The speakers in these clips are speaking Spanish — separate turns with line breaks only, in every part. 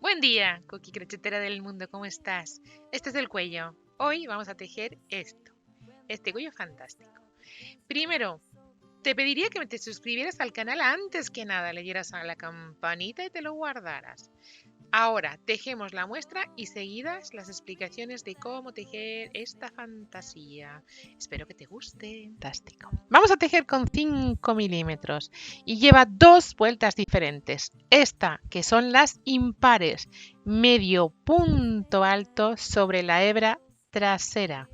Buen día, Cookie Crochetera del mundo, ¿cómo estás? Este es el cuello. Hoy vamos a tejer este cuello fantástico. Primero, te pediría que te suscribieras al canal antes que nada, le dieras a la campanita y te lo guardaras. Ahora, tejemos la muestra y seguidas las explicaciones de cómo tejer esta fantasía. Espero que te guste. Fantástico. Vamos a tejer con 5 milímetros y lleva dos vueltas diferentes. Esta, que son las impares, medio punto alto sobre la hebra trasera.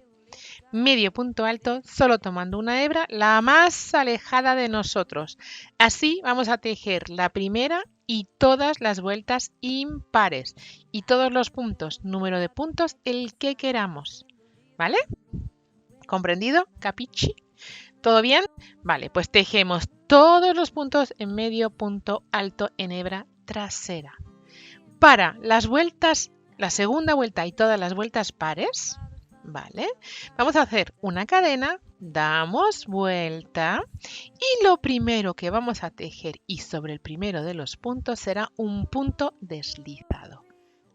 Medio punto alto, solo tomando una hebra, la más alejada de nosotros. Así vamos a tejer la primera y todas las vueltas impares y todos los puntos, número de puntos, el que queramos. ¿Vale? ¿Comprendido? ¿Capichi? ¿Todo bien? Vale, pues tejemos todos los puntos en medio punto alto en hebra trasera. Para las vueltas, la segunda vuelta y todas las vueltas pares, ¿vale? Vamos a hacer una cadena, damos vuelta y lo primero que vamos a tejer y sobre el primero de los puntos será un punto deslizado.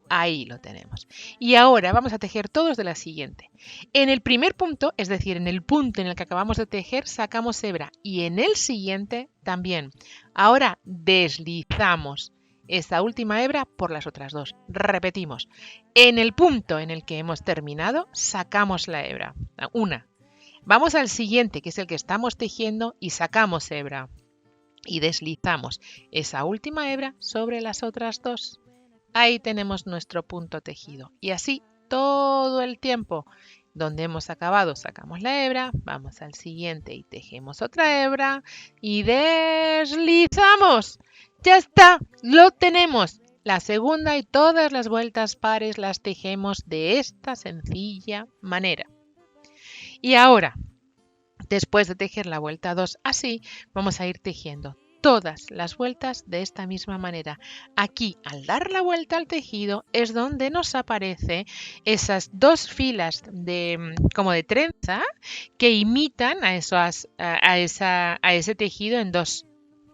Ahí lo tenemos. Y ahora vamos a tejer todos de la siguiente. En el primer punto, es decir, en el punto en el que acabamos de tejer, sacamos hebra y en el siguiente también. Ahora deslizamos esta última hebra por las otras dos. Repetimos. En el punto en el que hemos terminado, sacamos la hebra. Una. Vamos al siguiente, que es el que estamos tejiendo, y sacamos hebra. Y deslizamos esa última hebra sobre las otras dos. Ahí tenemos nuestro punto tejido. Y así todo el tiempo. Donde hemos acabado, sacamos la hebra, vamos al siguiente y tejemos otra hebra y deslizamos. Ya está, lo tenemos. La segunda y todas las vueltas pares las tejemos de esta sencilla manera. Y ahora, después de tejer la vuelta 2 así, vamos a ir tejiendo todas las vueltas de esta misma manera. Aquí, al dar la vuelta al tejido, es donde nos aparece esas dos filas como de trenza que imitan a ese tejido en dos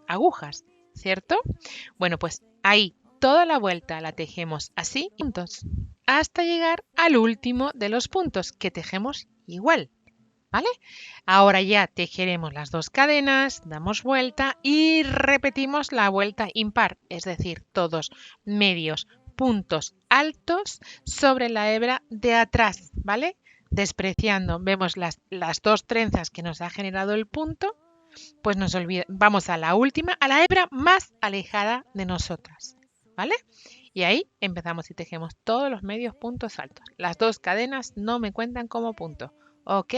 agujas, ¿cierto? Bueno, pues ahí toda la vuelta la tejemos así, puntos, hasta llegar al último de los puntos que tejemos igual. ¿Vale? Ahora ya tejeremos las dos cadenas, damos vuelta y repetimos la vuelta impar, es decir, todos medios puntos altos sobre la hebra de atrás, ¿vale? Despreciando, vemos las dos trenzas que nos ha generado el punto, pues vamos a la última, a la hebra más alejada de nosotras, ¿vale? Y ahí empezamos y tejemos todos los medios puntos altos. Las dos cadenas no me cuentan como punto. ¿Ok?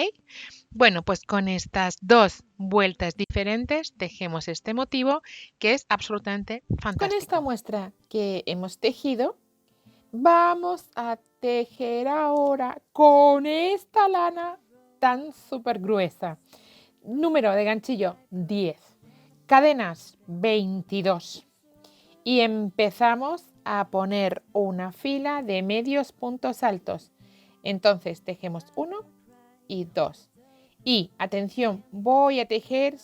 Bueno, pues con estas dos vueltas diferentes tejemos este motivo que es absolutamente fantástico. Con esta muestra que hemos tejido, vamos a tejer ahora con esta lana tan súper gruesa. Número de ganchillo 10. Cadenas 22. Y empezamos a poner una fila de medios puntos altos. Entonces tejemos 1 y 2. Y atención, voy a tejer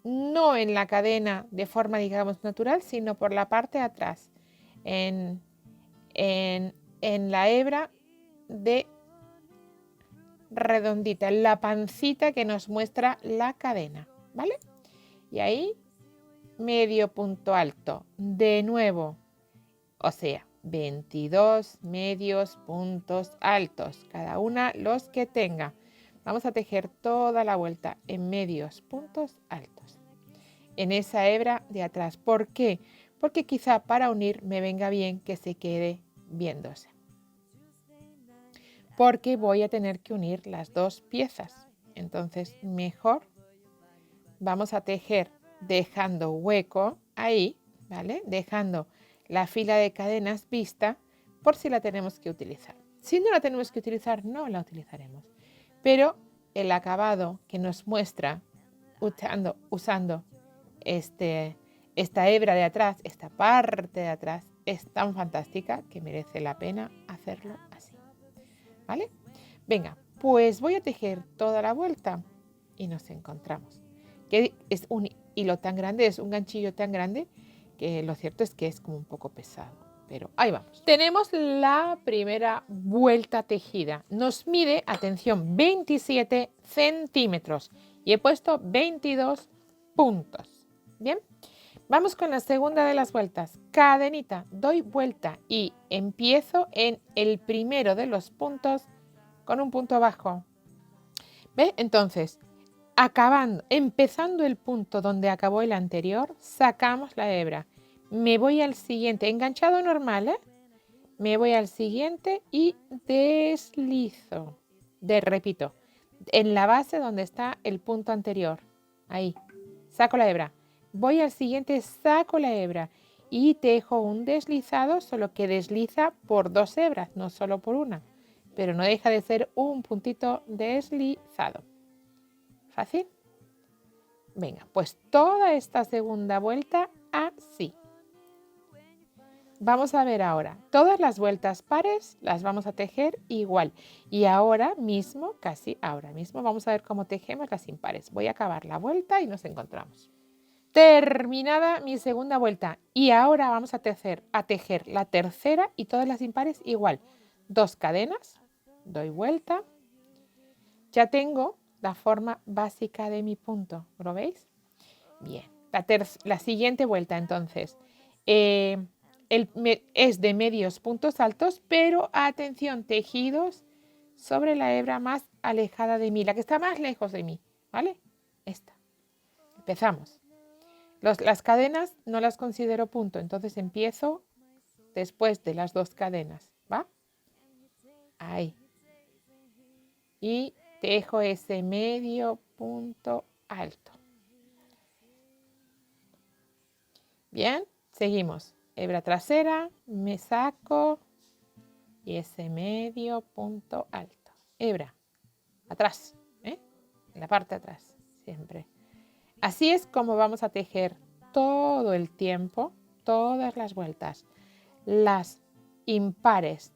no en la cadena de forma, digamos, natural, sino por la parte de atrás, en la hebra de redondita, en la pancita que nos muestra la cadena, ¿vale? Y ahí medio punto alto, de nuevo, o sea, 22 medios puntos altos, cada una los que tenga. Vamos a tejer toda la vuelta en medios puntos altos, en esa hebra de atrás. ¿Por qué? Porque quizá para unir me venga bien que se quede viéndose. Porque voy a tener que unir las dos piezas. Entonces, mejor vamos a tejer dejando hueco ahí, ¿vale? Dejando la fila de cadenas vista por si la tenemos que utilizar. Si no la tenemos que utilizar, no la utilizaremos. Pero el acabado que nos muestra usando esta hebra de atrás, esta parte de atrás, es tan fantástica que merece la pena hacerlo así. ¿Vale? Venga, pues voy a tejer toda la vuelta y nos encontramos. Que es un hilo tan grande, es un ganchillo tan grande que lo cierto es que es como un poco pesado.
pero ahí vamos. Tenemos la primera vuelta tejida. Nos mide, atención, 27 centímetros y he puesto 22 puntos. Bien, vamos con la segunda de las vueltas. Cadenita, doy vuelta y empiezo en el primero de los puntos con un punto abajo. ¿Ve? Entonces, empezando el punto donde acabó el anterior, sacamos la hebra. Me voy al siguiente, enganchado normal, ¿eh? Me voy al siguiente y deslizo. Repito, en la base donde está el punto anterior. Ahí, saco la hebra. Voy al siguiente, saco la hebra y tejo un deslizado, solo que desliza por 2 hebras, no solo por una. Pero no deja de ser un puntito deslizado. ¿Fácil? Venga, pues toda esta segunda vuelta así. Vamos a ver ahora, todas las vueltas pares las vamos a tejer igual. Y ahora mismo, casi ahora mismo, vamos a ver cómo tejemos las impares. Voy a acabar la vuelta y nos encontramos. Terminada mi segunda vuelta. Y ahora vamos a tejer la tercera y todas las impares igual. 2 cadenas, doy vuelta. Ya tengo la forma básica de mi punto, ¿lo veis? Bien, la siguiente vuelta entonces es de medios puntos altos, pero atención, tejidos sobre la hebra más alejada de mí, la que está más lejos de mí, ¿vale? Esta. Empezamos. Las cadenas no las considero punto, entonces empiezo después de las 2 cadenas, ¿va? Ahí. Y tejo ese medio punto alto. Bien, seguimos. Hebra trasera, me saco y ese medio punto alto. Hebra, atrás, en la parte de atrás, siempre. Así es como vamos a tejer todo el tiempo, todas las vueltas. Las impares,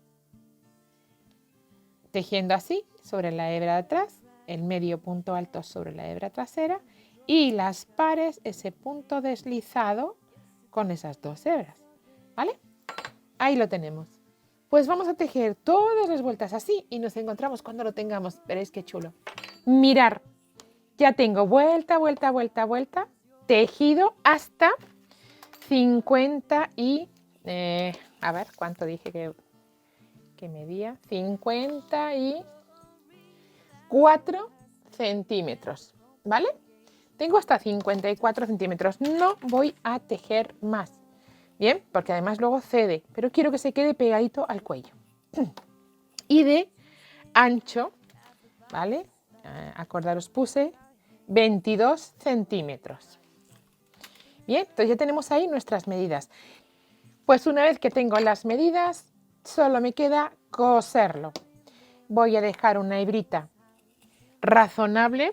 tejiendo así sobre la hebra de atrás, el medio punto alto sobre la hebra trasera y las pares, ese punto deslizado con esas 2 hebras. ¿Vale? Ahí lo tenemos. Pues vamos a tejer todas las vueltas así y nos encontramos cuando lo tengamos. Veréis qué chulo. Mirar, ya tengo vuelta, vuelta, vuelta, vuelta, tejido hasta 50 y... a ver, ¿cuánto dije que medía? 54 centímetros, ¿vale? Tengo hasta 54 centímetros. No voy a tejer más. Bien, porque además luego cede, pero quiero que se quede pegadito al cuello. Y de ancho, ¿vale? Acordaros, puse 22 centímetros. Bien, entonces ya tenemos ahí nuestras medidas. Pues una vez que tengo las medidas, solo me queda coserlo. Voy a dejar una hebrita razonable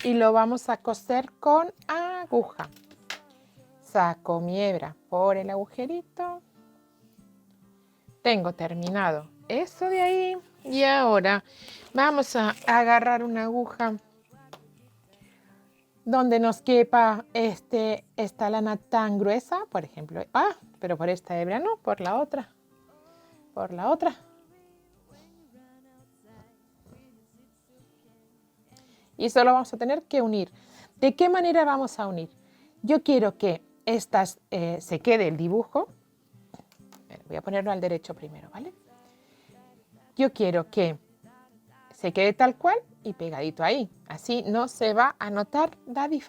y lo vamos a coser con aguja. Saco mi hebra por el agujerito. Tengo terminado eso de ahí y ahora vamos a agarrar una aguja donde nos quepa esta lana tan gruesa, por ejemplo. Pero por esta hebra no, por la otra. Por la otra. Y solo vamos a tener que unir. ¿De qué manera vamos a unir? Yo quiero que estas se quede el dibujo. Voy a ponerlo al derecho primero, ¿vale? Yo quiero que se quede tal cual y pegadito ahí. Así no se va a notar,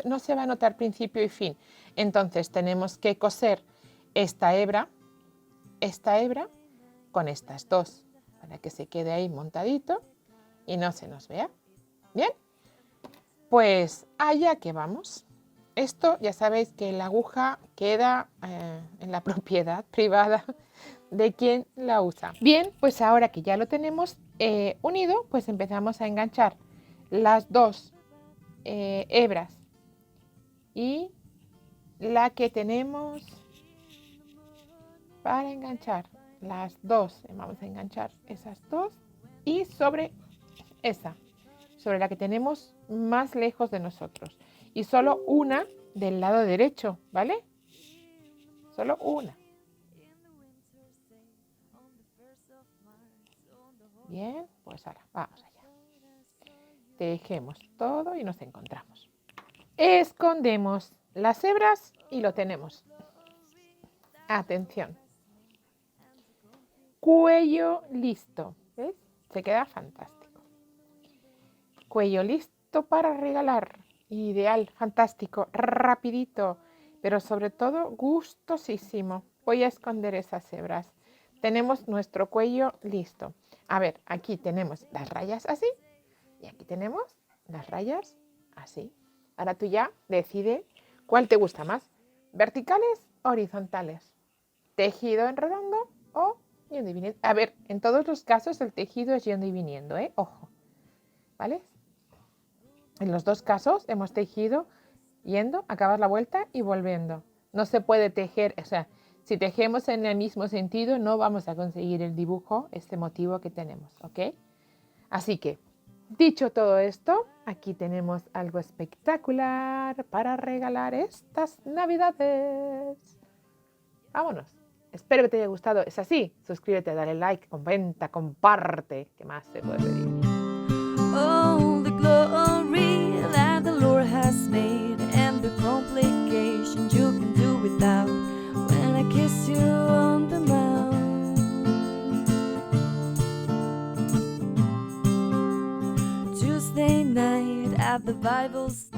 no se va a notar principio y fin. Entonces tenemos que coser esta hebra con estas dos para que se quede ahí montadito y no se nos vea. Bien, pues allá que vamos. Esto ya sabéis que la aguja queda en la propiedad privada de quien la usa. Bien, pues ahora que ya lo tenemos unido, pues empezamos a enganchar las dos hebras y la que tenemos para enganchar las dos. Vamos a enganchar esas dos y sobre esa, sobre la que tenemos más lejos de nosotros. Y solo una del lado derecho, ¿vale? Solo una. bien, pues ahora vamos allá. Tejemos todo y nos encontramos. Escondemos las hebras y lo tenemos. Atención. Cuello listo. ¿Ves? Se queda fantástico. Cuello listo para regalar. Ideal, fantástico, rapidito, pero sobre todo gustosísimo. Voy a esconder esas hebras. Tenemos nuestro cuello listo. A ver, aquí tenemos las rayas así y aquí tenemos las rayas así. Ahora tú ya decide cuál te gusta más, verticales o horizontales, tejido en redondo o yendo y viniendo. A ver, en todos los casos el tejido es yendo y viniendo, ojo, ¿vale? En los dos casos hemos tejido yendo, acabas la vuelta y volviendo. No se puede tejer, o sea, si tejemos en el mismo sentido no vamos a conseguir el dibujo, este motivo que tenemos, ¿ok? Así que, dicho todo esto, aquí tenemos algo espectacular para regalar estas Navidades. Vámonos. Espero que te haya gustado. Es así, suscríbete, dale like, comenta, comparte. ¿Qué más se puede pedir?
Oh, the glory that the Lord has made, and the complications you can do without when I kiss you on the mouth. Tuesday night at the Bible study.